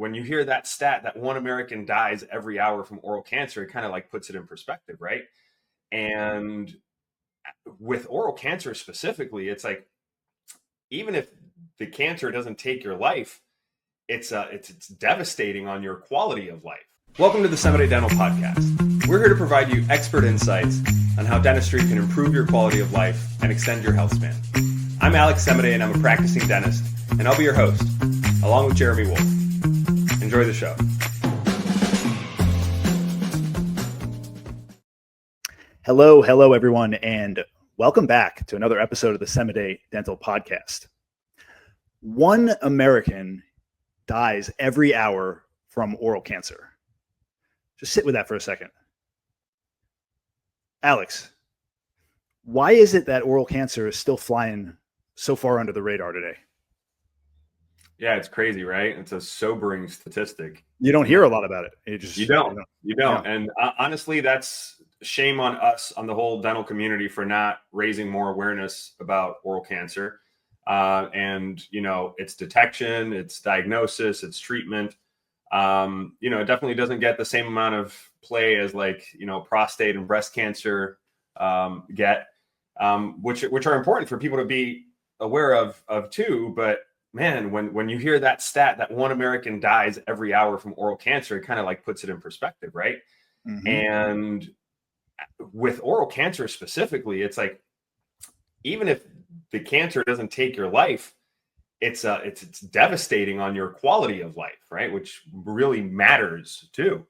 when you hear that stat that one American dies every hour from oral cancer, it kind of like puts it in perspective, right? And with oral cancer specifically, it's like, even if the cancer doesn't take your life, it's devastating on your quality of life. Welcome to the Semidey Dental Podcast. We're here to provide you expert insights on how dentistry can improve your quality of life and extend your health span. I'm Alex Semidey, and I'm a practicing dentist, and I'll be your host, along with Jeremy Wolf. Enjoy the show. Hello, everyone, and welcome back to another episode of the Semidey Dental Podcast. One American dies every hour from oral cancer. Just sit with that for a second. Alex, why is it that oral cancer is still flying so far under the radar today? Yeah, it's crazy, right? It's a sobering statistic. You don't hear a lot about it. You don't. Yeah. And honestly, that's shame on us, on the whole dental community, for not raising more awareness about oral cancer. And, its detection, its diagnosis, its treatment. It definitely doesn't get the same amount of play as prostate and breast cancer get, which are important for people to be aware of too. But man, when you hear that stat that one American dies every hour from oral cancer, it kind of like puts it in perspective, right? Mm-hmm. And with oral cancer specifically, it's like, even if the cancer doesn't take your life, it's devastating on your quality of life, right? Which really matters too.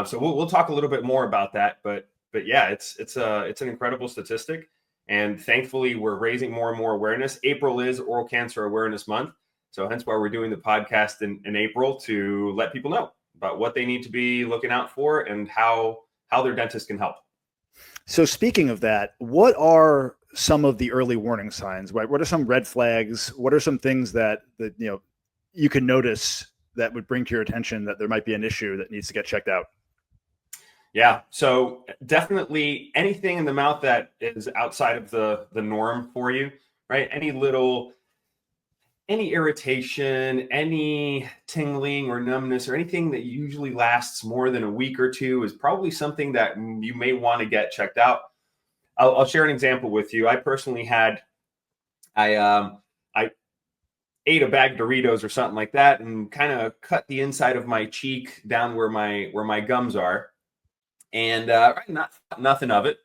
So we'll talk a little bit more about that, but yeah, it's an incredible statistic. And thankfully, we're raising more and more awareness. April is Oral Cancer Awareness Month. So hence why we're doing the podcast in April, to let people know about what they need to be looking out for and how their dentist can help. So speaking of that, what are some of the early warning signs, right? What are some red flags? What are some things that you can notice that would bring to your attention that there might be an issue that needs to get checked out? Yeah, so definitely anything in the mouth that is outside of the norm for you, right? Any irritation, any tingling or numbness, or anything that usually lasts more than a week or two is probably something that you may want to get checked out. I'll share an example with you. I personally I ate a bag of Doritos or something like that and kind of cut the inside of my cheek down where my gums are. And nothing of it.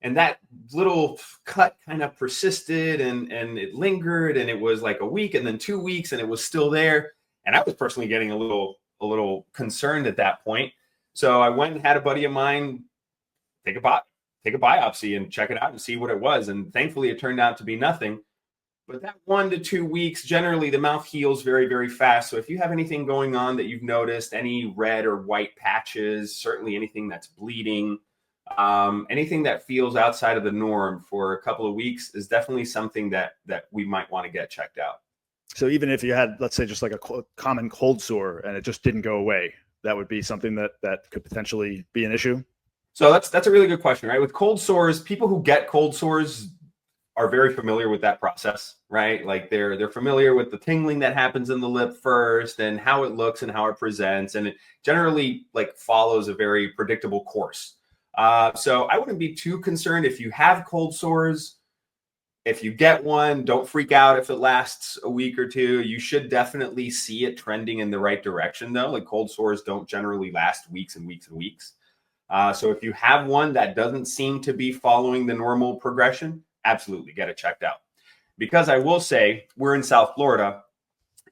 And that little cut kind of persisted and it lingered, and it was like a week and then 2 weeks and it was still there. And I was personally getting a little concerned at that point. So I went and had a buddy of mine take a biopsy and check it out and see what it was. And thankfully it turned out to be nothing. But that 1 to 2 weeks, generally the mouth heals very, very fast. So if you have anything going on that you've noticed, any red or white patches, certainly anything that's bleeding, anything that feels outside of the norm for a couple of weeks, is definitely something that we might want to get checked out. So even if you had, let's say, just like a common cold sore and it just didn't go away, that would be something that could potentially be an issue? So that's a really good question, right? With cold sores, people who get cold sores are very familiar with that process, right? Like they're familiar with the tingling that happens in the lip first and how it looks and how it presents. And it generally follows a very predictable course. So I wouldn't be too concerned if you have cold sores. If you get one, don't freak out if it lasts a week or two. You should definitely see it trending in the right direction though. Like, cold sores don't generally last weeks and weeks and weeks. So if you have one that doesn't seem to be following the normal progression, absolutely get it checked out. Because I will say, we're in South Florida,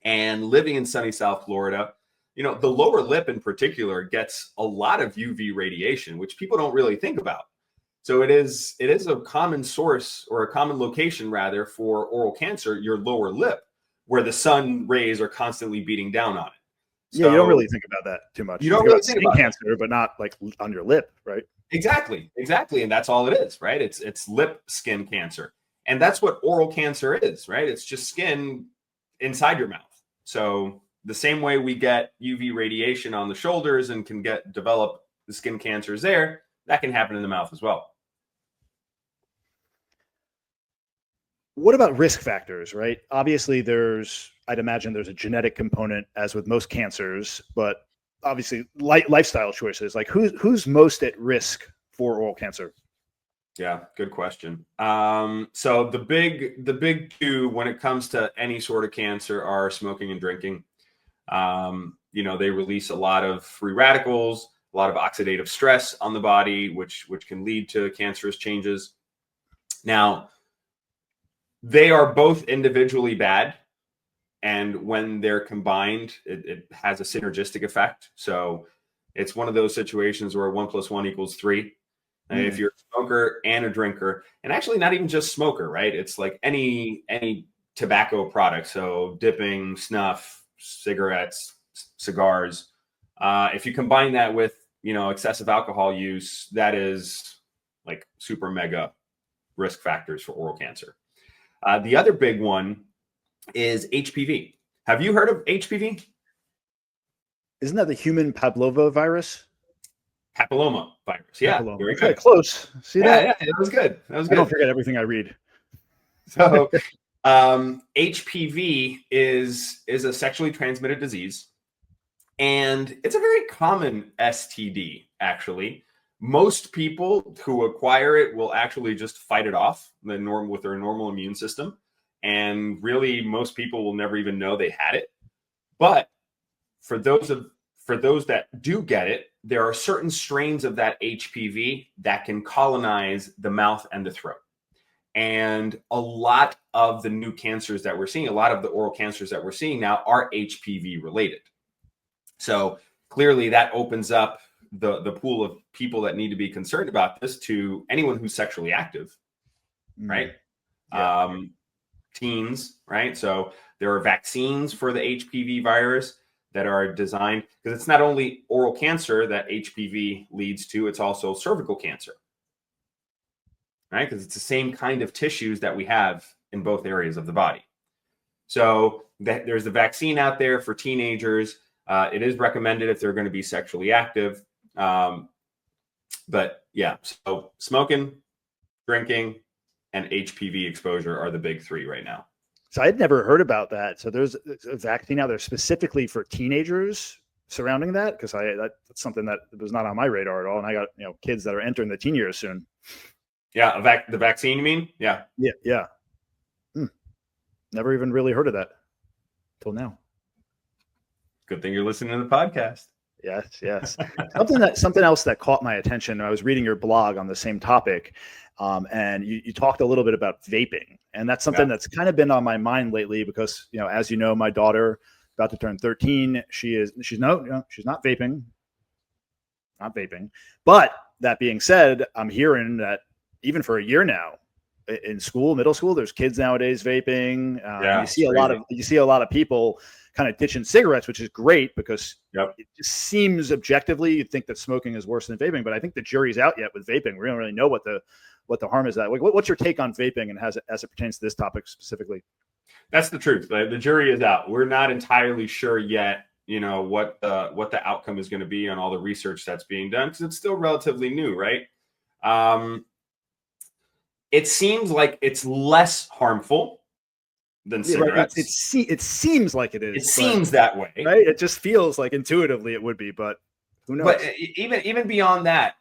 and living in sunny South Florida, the lower lip in particular gets a lot of UV radiation, which people don't really think about. So it is a common source, or a common location rather, for oral cancer, your lower lip, where the sun rays are constantly beating down on it. So, you don't really think about that too much. You don't really think about cancer, but not like on your lip, right? Exactly. And that's all it is, right? It's lip skin cancer. And that's what oral cancer is, right? It's just skin inside your mouth. So the same way we get UV radiation on the shoulders and can develop the skin cancers there, that can happen in the mouth as well. What about risk factors, right? Obviously, there's I'd imagine there's a genetic component, as with most cancers, but obviously lifestyle choices. Like who's most at risk for oral cancer? Yeah, good question. So the big two when it comes to any sort of cancer are smoking and drinking. They release a lot of free radicals, a lot of oxidative stress on the body, which can lead to cancerous changes. Now, they are both individually bad, and when they're combined, it has a synergistic effect. So it's one of those situations where 1 + 1 = 3. If you're a smoker and a drinker, and actually not even just smoker, right? It's like any tobacco product. So dipping, snuff, cigarettes, cigars. If you combine that with, excessive alcohol use, that is like super mega risk factors for oral cancer. The other big one is HPV. Have you heard of HPV? Isn't that the human papilloma virus? Papilloma virus. Yeah, Papilloma. very Okay, good. Close. See that? Yeah, that was good. That was I good. don't forget everything I read. So HPV is a sexually transmitted disease, and it's a very common STD, actually. Most people who acquire it will actually just fight it off with their normal immune system. And really, most people will never even know they had it. But for those that do get it, there are certain strains of that HPV that can colonize the mouth and the throat. And a lot of the new cancers that we're seeing, a lot of the oral cancers that we're seeing now are HPV related. So clearly that opens up the pool of people that need to be concerned about this to anyone who's sexually active, right? Yeah. Teens, right? So there are vaccines for the HPV virus that are designed, because it's not only oral cancer that HPV leads to, it's also cervical cancer, right? Because it's the same kind of tissues that we have in both areas of the body. So there's a vaccine out there for teenagers. It is recommended if they're going to be sexually active. But yeah, so smoking, drinking, and HPV exposure are the big three right now. So I'd never heard about that. So there's a vaccine out there specifically for teenagers surrounding that, because that's something that was not on my radar at all. And I got kids that are entering the teen years soon. Yeah, the vaccine, you mean? Yeah. Yeah. Never even really heard of that till now. Good thing you're listening to the podcast. Yes. Something else that caught my attention. I was reading your blog on the same topic, and you talked a little bit about vaping, and that's something that's kind of been on my mind lately because as you know, my daughter about to turn 13. She's not vaping, But that being said, I'm hearing that even for a year now, in middle school, there's kids nowadays vaping. You see a lot of people kind of ditching cigarettes, which is great because it just seems objectively you'd think that smoking is worse than vaping, but I think the jury's out yet with vaping. We don't really know what the harm is. What's your take on vaping and as it pertains to this topic specifically? That's the truth. The jury is out. We're not entirely sure yet, what the outcome is going to be on all the research that's being done, because it's still relatively new, right? It seems like it's less harmful than cigarettes. Right. It seems like it is. It seems that way, right? It just feels like intuitively it would be, but who knows? But even beyond that,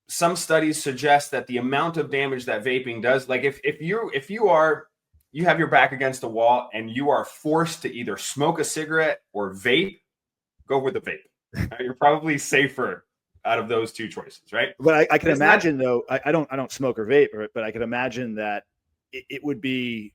some studies suggest that the amount of damage that vaping does, like if you have your back against a wall and you are forced to either smoke a cigarette or vape, go with the vape. You're probably safer out of those two choices, right? But I can imagine, though, I don't smoke or vape, but I can imagine that it would be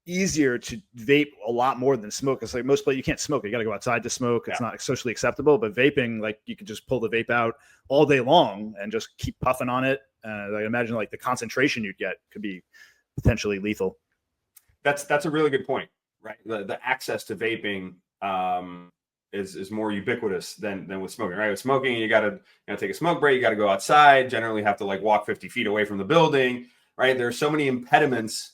easier to vape a lot more than smoke. It's like most places you can't smoke. You got to go outside to smoke. It's not socially acceptable. But vaping, like you could just pull the vape out all day long and just keep puffing on it. I imagine like the concentration you'd get could be potentially lethal. That's a really good point, right? The access to vaping is more ubiquitous than with smoking, right? With smoking, you got to take a smoke break. You got to go outside. Generally, have to like walk 50 feet away from the building, right? There are so many impediments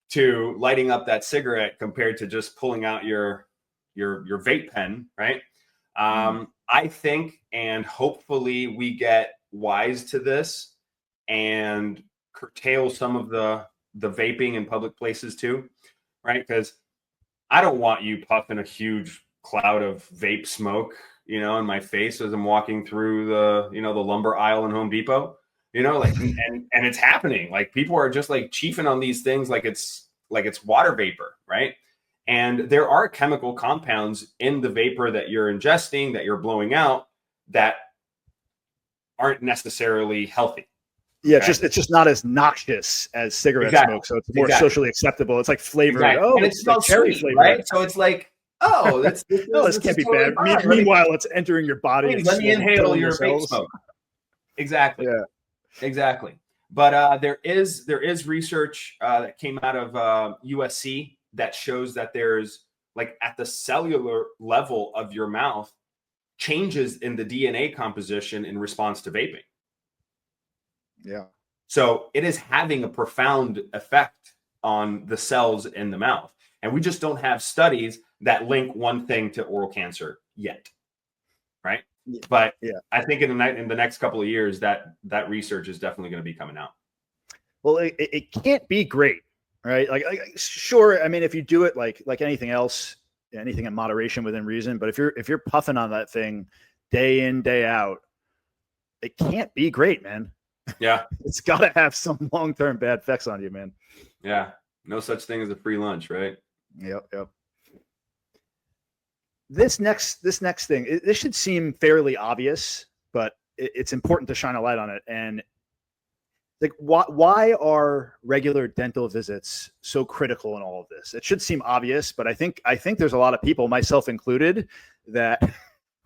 to lighting up that cigarette compared to just pulling out your vape pen, right? I think, and hopefully we get wise to this and curtail some of the vaping in public places too, right? Because I don't want you puffing a huge cloud of vape smoke, in my face as I'm walking through the lumber aisle in Home Depot, like, and it's happening. Like, people are just like chiefing on these things like it's water vapor, right? And there are chemical compounds in the vapor that you're ingesting, that you're blowing out, that aren't necessarily healthy. Yeah, it's just not as noxious as cigarette smoke, so it's more socially acceptable. It's like flavored. Oh, and it smells like cherry flavor, right? So it's like, oh, this can't be bad. Meanwhile, it's entering your body. Please, let me inhale your vape smoke. Exactly. Yeah. Exactly. But there is research that came out of USC that shows that there's, like, at the cellular level of your mouth, changes in the DNA composition in response to vaping. Yeah. So it is having a profound effect on the cells in the mouth. And we just don't have studies that link one thing to oral cancer yet. Right. Yeah. But I think in the next couple of years, that research is definitely going to be coming out. Well, it can't be great, right? Like, sure. I mean, if you do it like anything else, anything in moderation within reason, but if you're puffing on that thing day in, day out, it can't be great, man. Yeah. It's got to have some long-term bad effects on you, man. Yeah. No such thing as a free lunch, right? Yep. This next thing, this should seem fairly obvious, but it's important to shine a light on it. And like, why are regular dental visits so critical in all of this? It should seem obvious, but I think there's a lot of people, myself included, that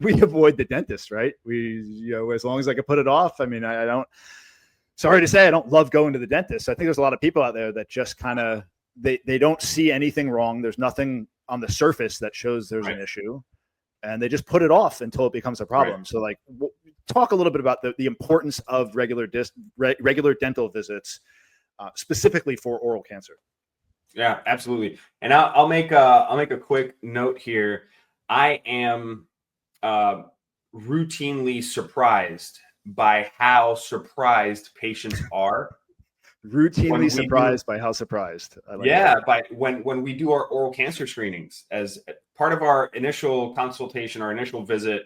we avoid the dentist, right? We, as long as I can put it off. I mean, I don't. Sorry to say, I don't love going to the dentist. I think there's a lot of people out there that just kind of they don't see anything wrong. There's nothing on the surface that shows there's an issue, and they just put it off until it becomes a problem. Right. So, like, talk a little bit about the importance of regular dental visits, specifically for oral cancer. Yeah, absolutely. And I'll make a quick note here. I am routinely surprised by how surprised patients are. Routinely surprised by how surprised. By when we do our oral cancer screenings as part of our initial consultation, our initial visit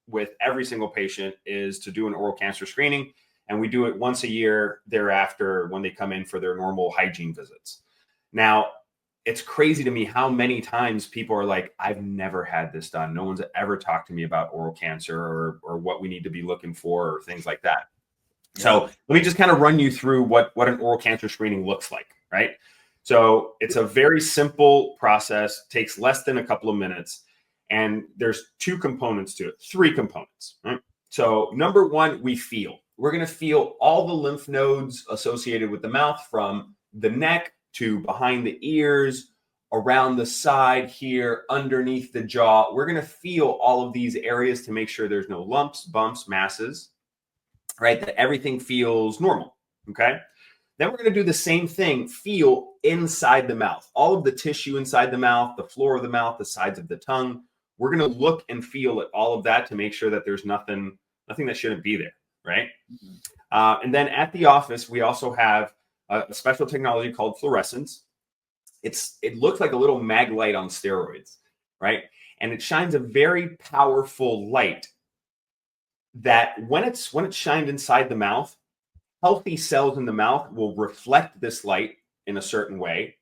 with every single patient is to do an oral cancer screening, and we do it once a year thereafter when they come in for their normal hygiene visits. Now, it's crazy to me how many times people are like, I've never had this done. No one's ever talked to me about oral cancer or what we need to be looking for or things like that. So let me just kind of run you through what an oral cancer screening looks like, right? So it's a very simple process, takes less than a couple of minutes, and there's three components, right? So number one, we're going to feel all the lymph nodes associated with the mouth, from the neck to behind the ears, around the side here, underneath the jaw. We're going to feel all of these areas to make sure there's no lumps, bumps, masses, right? That everything feels normal, okay? Then we're going to do the same thing, feel inside the mouth, all of the tissue inside the mouth, the floor of the mouth, the sides of the tongue. We're going to look and feel at all of that to make sure that there's nothing that shouldn't be there, right? Mm-hmm. And then at the office, we also have a special technology called fluorescence. It looks like a little mag light on steroids, right? And it shines a very powerful light that when it's shined inside the mouth, healthy cells in the mouth will reflect this light in a certain way,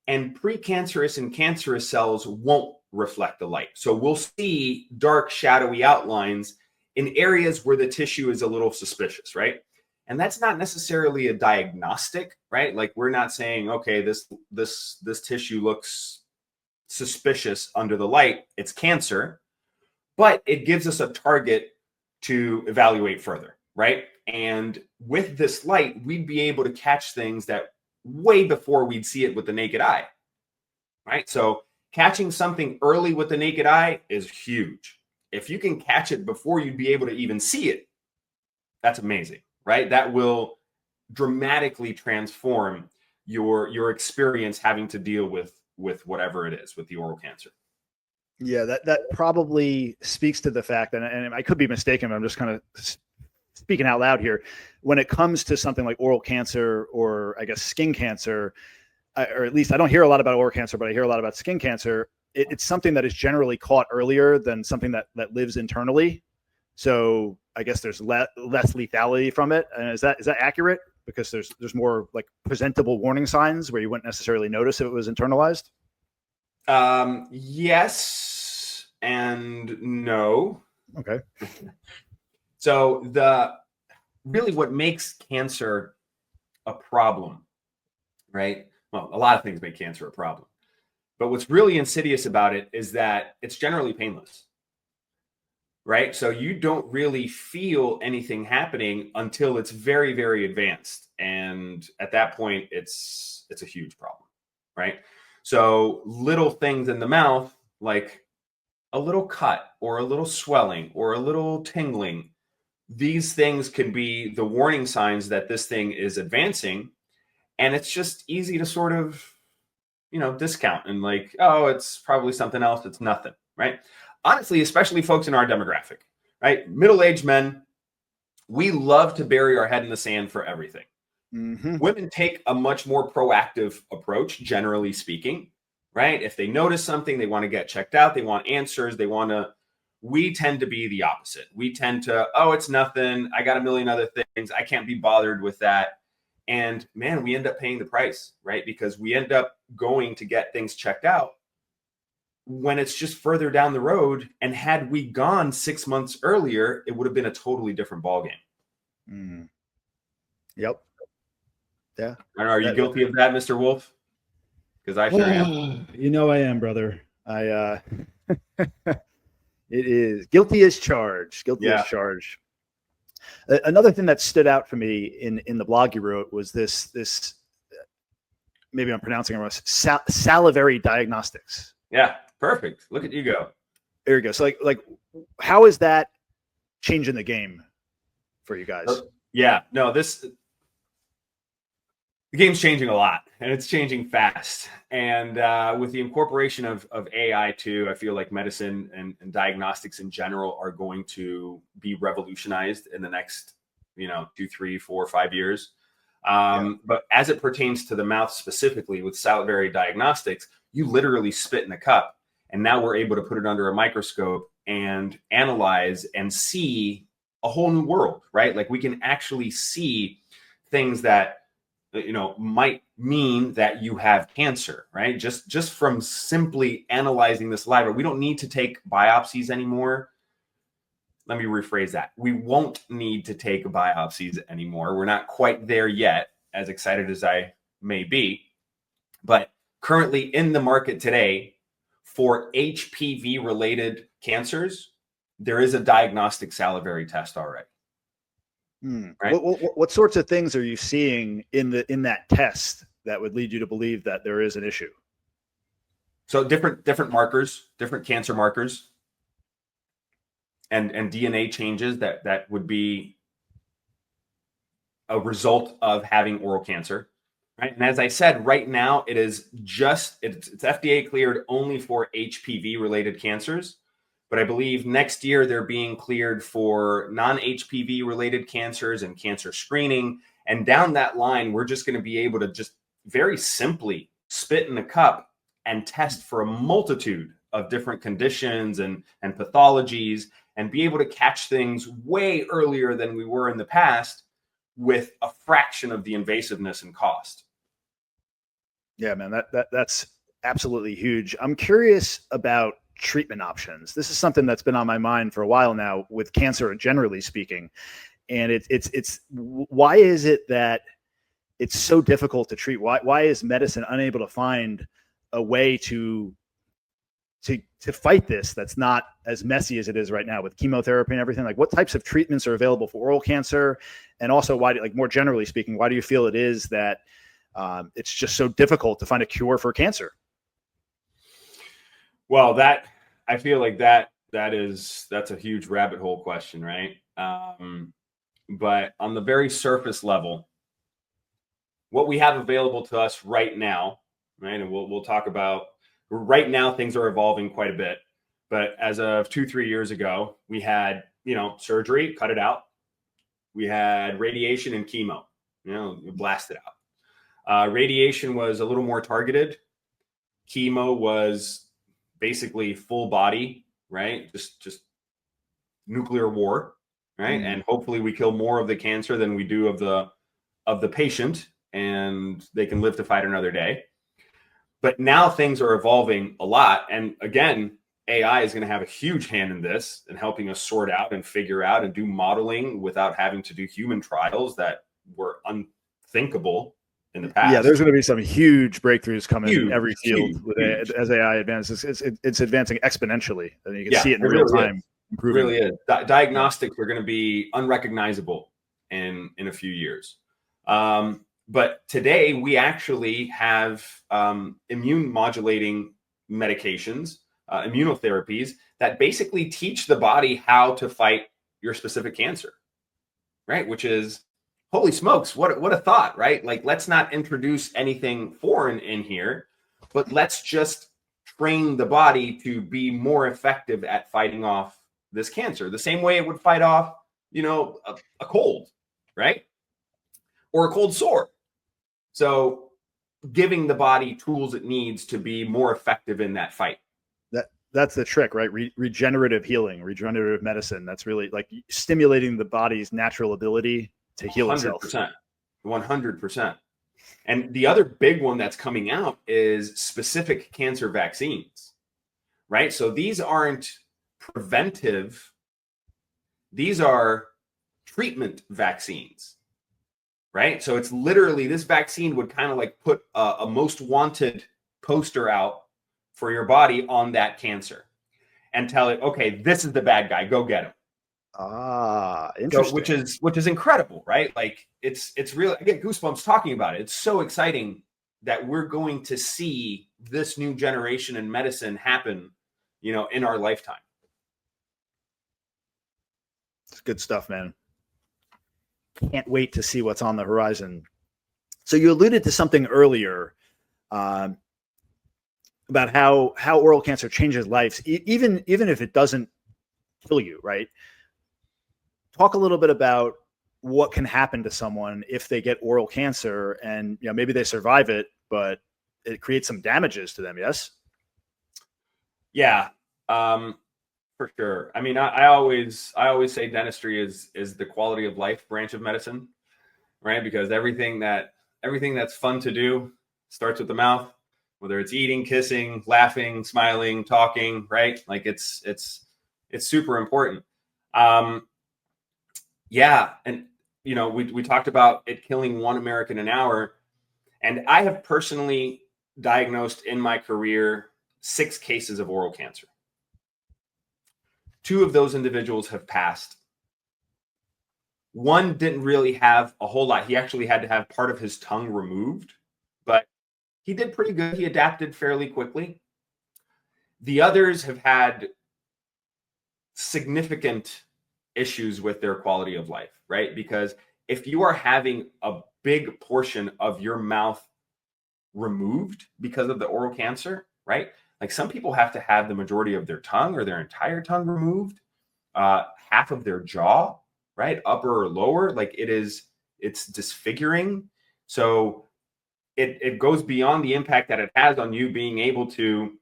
and precancerous and cancerous cells won't reflect the light. So we'll see dark, shadowy outlines in areas where the tissue is a little suspicious, right? And that's not necessarily a diagnostic, right? Like, we're not saying, okay, this tissue looks suspicious under the light, it's cancer, but it gives us a target to evaluate further, right? And with this light, we'd be able to catch things that way before we'd see it with the naked eye, right? So catching something early with the naked eye is huge. If you can catch it before you'd be able to even see it, that's amazing, right? That will dramatically transform your experience having to deal with whatever it is with the oral cancer. Yeah, that probably speaks to the fact, and I could be mistaken, but I'm just kind of speaking out loud here. When it comes to something like oral cancer or, I guess, skin cancer, or at least I don't hear a lot about oral cancer, but I hear a lot about skin cancer. It's something that is generally caught earlier than something that lives internally. So I guess there's less lethality from it. And is that accurate? Because there's more like presentable warning signs where you wouldn't necessarily notice if it was internalized. Yes and no. Okay. So really what makes cancer a problem, right? Well, a lot of things make cancer a problem, but what's really insidious about it is that it's generally painless, right? So you don't really feel anything happening until it's very, very advanced. And at that point, it's a huge problem, right? So little things in the mouth, like a little cut or a little swelling or a little tingling, these things can be the warning signs that this thing is advancing. And it's just easy to sort of, discount and like, oh, it's probably something else. It's nothing, right? Honestly, especially folks in our demographic, right? Middle-aged men, we love to bury our head in the sand for everything. Mm-hmm. Women take a much more proactive approach, generally speaking, right? If they notice something, they want to get checked out. They want answers. We tend to be the opposite. We tend to, oh, it's nothing. I got a million other things. I can't be bothered with that. And man, we end up paying the price, right? Because we end up going to get things checked out when it's just further down the road. And had we gone 6 months earlier, it would have been a totally different ballgame. Mm. Yep. Yeah. Are you guilty of that, Mr. Wolf? Because I sure am. I am, brother. It is guilty as charged. Guilty as charged. Another thing that stood out for me in the blog you wrote was this maybe I'm pronouncing it wrong, salivary diagnostics. Yeah, perfect. Look at you go. There you go. So like how is that changing the game for you guys? Yeah, no, the game's changing a lot, and it's changing fast. And with the incorporation of AI too, I feel like medicine and diagnostics in general are going to be revolutionized in the next, 2, 3, 4, 5 years. But as it pertains to the mouth specifically with salivary diagnostics, you literally spit in a cup, and now we're able to put it under a microscope and analyze and see a whole new world, right? Like we can actually see things that might mean that you have cancer, right? Just from simply analyzing the saliva. We don't need to take biopsies anymore. Let me rephrase that. We won't need to take biopsies anymore. We're not quite there yet, as excited as I may be. But currently in the market today for HPV-related cancers, there is a diagnostic salivary test already. Right? What sorts of things are you seeing in that test that would lead you to believe that there is an issue? So different markers, different cancer markers, and DNA changes that would be a result of having oral cancer, right? And as I said, right now it's FDA cleared only for HPV related cancers. But I believe next year they're being cleared for non-HPV related cancers and cancer screening. And down that line, we're just going to be able to just very simply spit in a cup and test for a multitude of different conditions and pathologies and be able to catch things way earlier than we were in the past with a fraction of the invasiveness and cost. Yeah, man, that's absolutely huge. I'm curious about treatment options. This is something that's been on my mind for a while now with cancer, generally speaking. And it's why is it that it's so difficult to treat? Why is medicine unable to find a way to fight this that's not as messy as it is right now with chemotherapy and everything? Like, what types of treatments are available for oral cancer? And also, more generally speaking, why do you feel it is that it's just so difficult to find a cure for cancer? Well, I feel like that's a huge rabbit hole question, right? But on the very surface level, what we have available to us right now, right? And we'll talk about right now, things are evolving quite a bit. But as of 2-3 years ago, we had, surgery, cut it out. We had radiation and chemo, blast it out. Radiation was a little more targeted. Chemo was basically full body, right? Just nuclear war, right? And hopefully we kill more of the cancer than we do of the patient, and they can live to fight another day. But now things are evolving a lot. And again, AI is going to have a huge hand in this and helping us sort out and figure out and do modeling without having to do human trials that were unthinkable in the past. Yeah, there's going to be some huge breakthroughs coming in every field as AI advances. It's advancing exponentially, and you can see it in real time. It really is. Diagnostics are going to be unrecognizable in a few years. But today we actually have immune modulating medications, immunotherapies that basically teach the body how to fight your specific cancer, right? Which is, holy smokes, what a thought, right? Like, let's not introduce anything foreign in here, but let's just train the body to be more effective at fighting off this cancer, the same way it would fight off, a cold, right? Or a cold sore. So giving the body tools it needs to be more effective in that fight. That's the trick, right? Regenerative healing, regenerative medicine. That's really like stimulating the body's natural ability to heal itself. 100%. And the other big one that's coming out is specific cancer vaccines, right? So these aren't preventive. These are treatment vaccines. Right. So it's literally, this vaccine would kind of like put a most wanted poster out for your body on that cancer and tell it, okay, this is the bad guy. Go get him. Interesting. So, which is incredible, right? Like it's really, I get goosebumps talking about it. It's so exciting that we're going to see this new generation in medicine happen, in our lifetime. It's good stuff, man. Can't wait to see what's on the horizon. So you alluded to something earlier about how oral cancer changes lives, even if it doesn't kill you, right? Talk a little bit about what can happen to someone if they get oral cancer, and maybe they survive it, but it creates some damages to them. Yes. Yeah. For sure. I mean, I always say dentistry is the quality of life branch of medicine, right? Because everything that's fun to do starts with the mouth, whether it's eating, kissing, laughing, smiling, talking, right? Like it's super important. Yeah. And, we talked about it killing 1 American an hour, and I have personally diagnosed in my career 6 cases of oral cancer. 2 of those individuals have passed. One didn't really have a whole lot. He actually had to have part of his tongue removed, but he did pretty good. He adapted fairly quickly. The others have had significant issues with their quality of life, right? Because if you are having a big portion of your mouth removed because of the oral cancer, right? Like some people have to have the majority of their tongue or their entire tongue removed, half of their jaw, right? Upper or lower, like it's disfiguring. So it goes beyond the impact that it has on you being able to,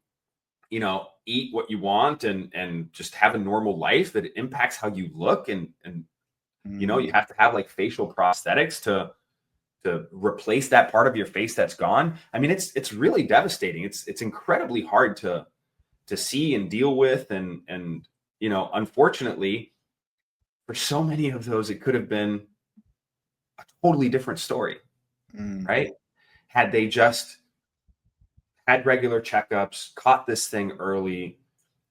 eat what you want and just have a normal life, that it impacts how you look. And you have to have like facial prosthetics to replace that part of your face that's gone. I mean, it's really devastating. It's incredibly hard to see and deal with. And unfortunately, for so many of those, it could have been a totally different story, right? Had they just had regular checkups, caught this thing early,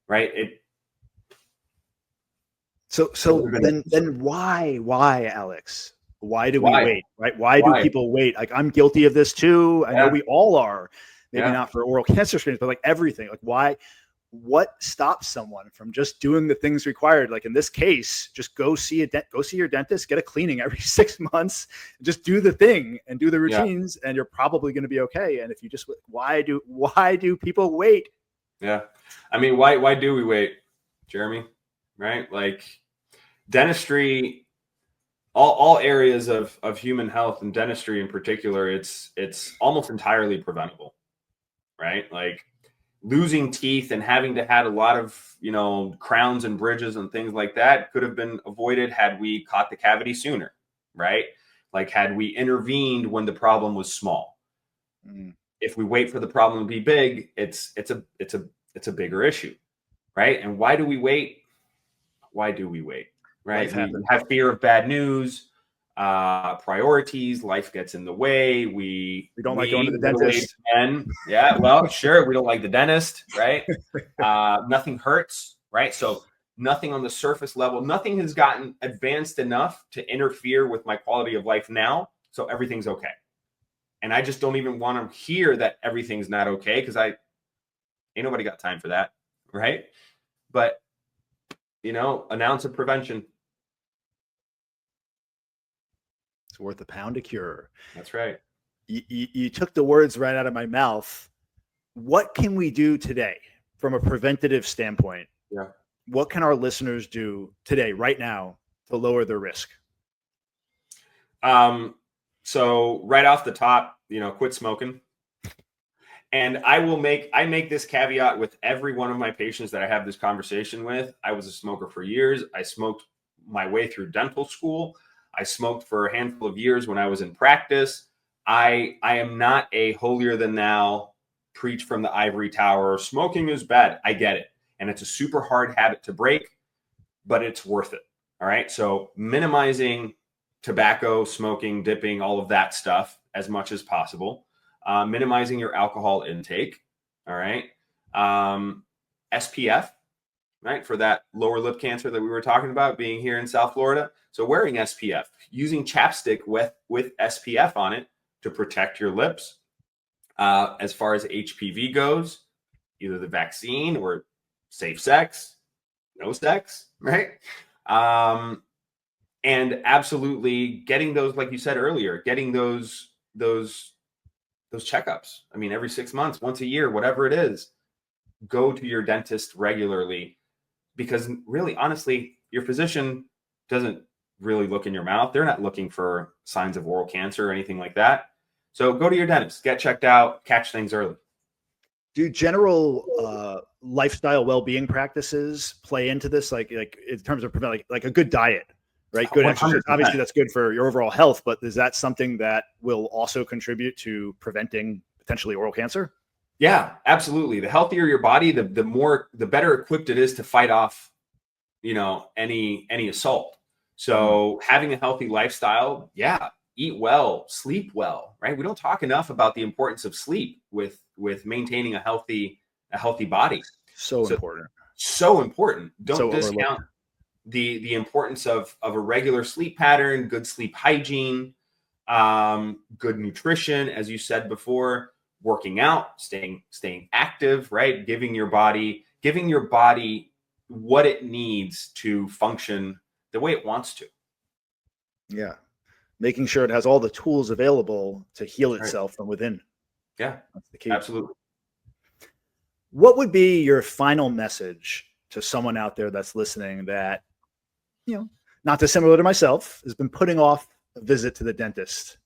right? So then why, Alex? Why do we wait, right? Why do people wait? Like, I'm guilty of this too. I know we all are. Maybe not for oral cancer screenings, but like everything. Like, why? What stops someone from just doing the things required? Like in this case, just go see your dentist, get a cleaning every 6 months, just do the thing and do the routines, and you're probably going to be okay. And if you just, why do people wait? Yeah. I mean, why do we wait, Jeremy? Right? Like, dentistry all areas of human health and dentistry in particular, it's almost entirely preventable, right? Like losing teeth and having to have a lot of, crowns and bridges and things like that could have been avoided had we caught the cavity sooner, right? Like had we intervened when the problem was small. If we wait for the problem to be big, it's a bigger issue, right? And why do we wait? Why do we wait? Right? We have fear of bad news, priorities. Life gets in the way. We don't like going to the dentist. Yeah, well, sure. We don't like the dentist, right? Nothing hurts, right? So nothing on the surface level, nothing has gotten advanced enough to interfere with my quality of life now. So everything's okay. And I just don't even want to hear that everything's not okay because ain't nobody got time for that, right? But, an ounce of prevention. It's worth a pound to cure. That's right. You took the words right out of my mouth. What can we do today from a preventative standpoint? Yeah. What can our listeners do today, right now, to lower their risk? So right off the top, quit smoking. And I make this caveat with every one of my patients that I have this conversation with. I was a smoker for years. I smoked my way through dental school. I smoked for a handful of years when I was in practice. I am not a holier than thou, preach from the ivory tower. Smoking is bad. I get it. And it's a super hard habit to break, but it's worth it. All right. So minimizing tobacco, smoking, dipping, all of that stuff as much as possible. Minimizing your alcohol intake. All right. SPF, right? For that lower lip cancer that we were talking about being here in South Florida. So wearing SPF, using chapstick with SPF on it to protect your lips. As far as HPV goes, either the vaccine or safe sex, no sex, right? And absolutely getting those, like you said earlier, getting those checkups. I mean, every 6 months, once a year, whatever it is, go to your dentist regularly because really, honestly, your physician doesn't really look in your mouth. They're not looking for signs of oral cancer or anything like that. So go to your dentist, get checked out, catch things early. Do general lifestyle well-being practices play into this? Like in terms of like a good diet, right? Good 100%. Exercise. Obviously, that's good for your overall health, but is that something that will also contribute to preventing potentially oral cancer? Yeah, absolutely. The healthier your body, the better equipped it is to fight off, any assault. So having a healthy lifestyle, yeah, eat well, sleep well, right? We don't talk enough about the importance of sleep with maintaining a healthy body. So important. So important. Don't discount the importance of a regular sleep pattern, good sleep hygiene, good nutrition, as you said before, working out, staying active, right? Giving your body what it needs to function the way it wants to. Yeah. Making sure it has all the tools available to heal itself from within. Yeah, that's the key. Absolutely. What would be your final message to someone out there that's listening that, not dissimilar to myself, has been putting off a visit to the dentist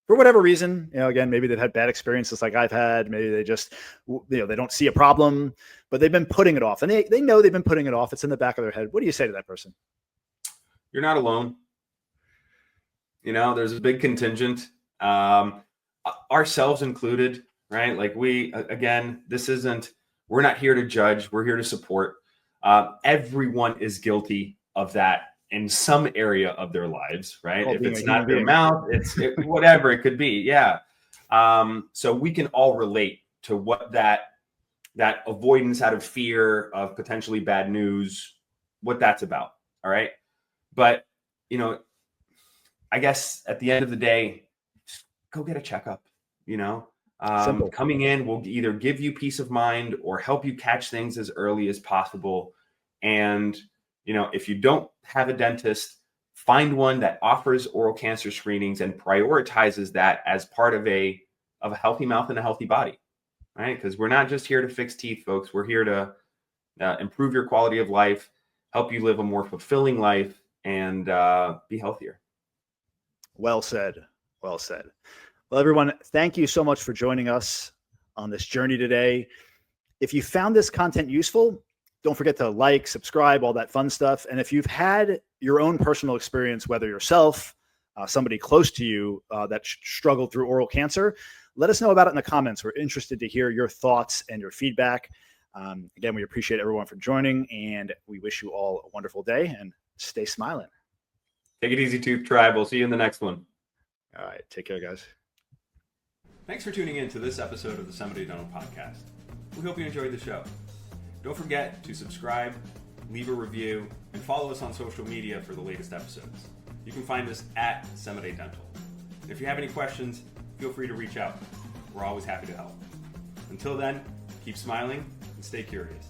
for whatever reason? Again, maybe they've had bad experiences like I've had. Maybe they just, they don't see a problem, but they've been putting it off, and they know they've been putting it off. It's in the back of their head. What do you say to that person? You're not alone. There's a big contingent, ourselves included, right? Like we're not here to judge. We're here to support. Everyone is guilty of that in some area of their lives, right? If it's not their mouth, whatever it could be. Yeah. So we can all relate to what that avoidance out of fear of potentially bad news, what that's about. All right. But, I guess at the end of the day, just go get a checkup, coming in will either give you peace of mind or help you catch things as early as possible. And, if you don't have a dentist, find one that offers oral cancer screenings and prioritizes that as part of a healthy mouth and a healthy body, right? Because we're not just here to fix teeth, folks. We're here to improve your quality of life, help you live a more fulfilling life, and be healthier. Well said. Well said. Well, everyone, thank you so much for joining us on this journey today. If you found this content useful, don't forget to like, subscribe, all that fun stuff. And if you've had your own personal experience, whether yourself, somebody close to you that struggled through oral cancer, let us know about it in the comments. We're interested to hear your thoughts and your feedback. Again, we appreciate everyone for joining, and we wish you all a wonderful day, and stay smiling. Take it easy, Tooth Tribe. We'll see you in the next one. All right. Take care, guys. Thanks for tuning in to this episode of the Semidey Dental Podcast. We hope you enjoyed the show. Don't forget to subscribe, leave a review, and follow us on social media for the latest episodes. You can find us at Semidey Dental. If you have any questions, feel free to reach out. We're always happy to help. Until then, keep smiling and stay curious.